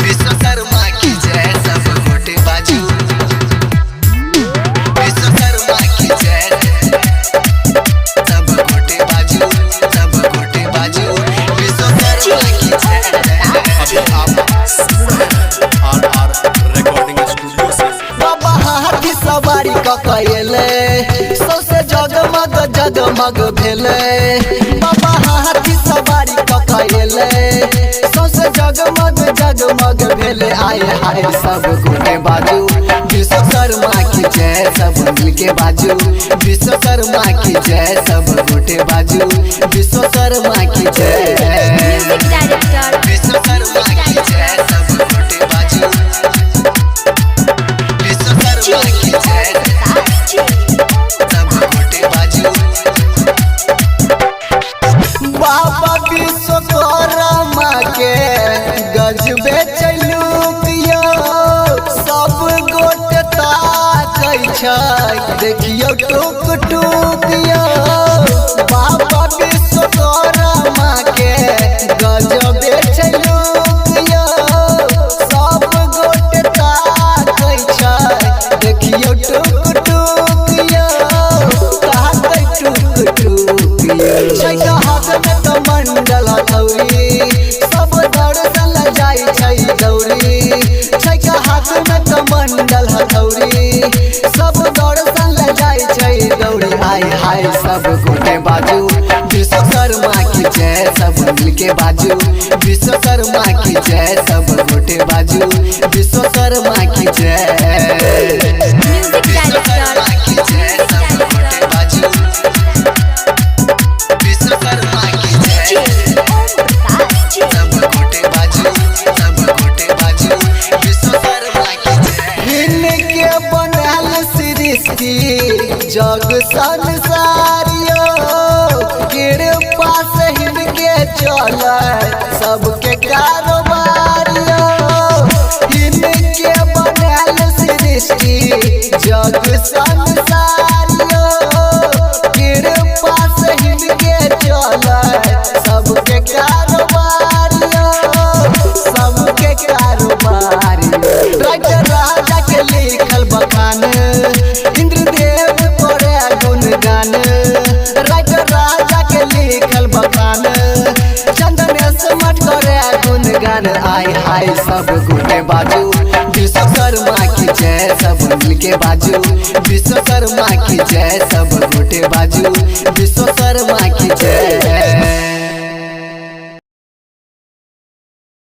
विश्वकर्मा की जय सब मोटे बाजू। विश्वकर्मा की जय सब मोटे बाजू, सब मोटे बाजू। विश्वकर्मा की जय। रिकॉर्डिंग स्टूडियो से बाबा हाथी सवारी ककैले सौसे जगमग जगमग भेले। बाबा हाथी सवारी ककैले सौसे जगमग जगमग भेले। आए हाय सब गोटे बाजू विश्वकर्मा की जय सब मिलके बाजू। विश्वकर्मा की जय सब गोटे बाजू। विश्वकर्मा की जय। विश्वकर्मा की जय सब गोटे बाजू। विश्वकर्मा की जय सब गोटे बाजू। बाबा विश्वकर्मा के गजबे चलूक यो सब गोटे ताकै छै देखियो टुक टुक यो। बाबा विश्वकर्मा के गजबे चलूक यो सब गोटे ताकै छै देखियो टुक टुक यो। ताकै टुक टुक यो छै हाथ में कमंडल हथौड़ी सब दर्शन ल जाई छै दौड़ी। छै हाथ में कमंडल हथौड़ी सब दर्शन ल जाई छै दौड़ी। आय हाय सब गोटे बाजू विश्वकर्मा की जय सब मिलके बाजू। विश्वकर्मा की जय सब गोटे बाजू। विश्वकर्मा की जय। विश्वकर्मा की जय सब गोटे बाजू। विश्वकर्मा की जय सब गोटे बाजू, सब गोटे बाजू। विश्वकर्मा की जय। इनके बनल सृष्टि जग संसारियो कृपा से इनके चले सबके कारोबारियो। इनके बनल सृष्टि जग संसारियो कृपा से इनके चले सबके कारोबारियो, सबके कारोबारियो। राजा के लिखल बखान इंद्रदेव करे गुणगान। राजा के लिखल बखान चंदनेश मठ करे गुणगान। आय हाय सब गोटे बाजू विश्वकर्मा की जय सब मिलके बाजू। विश्वकर्मा की जय सब गोटे बाजू। विश्वकर्मा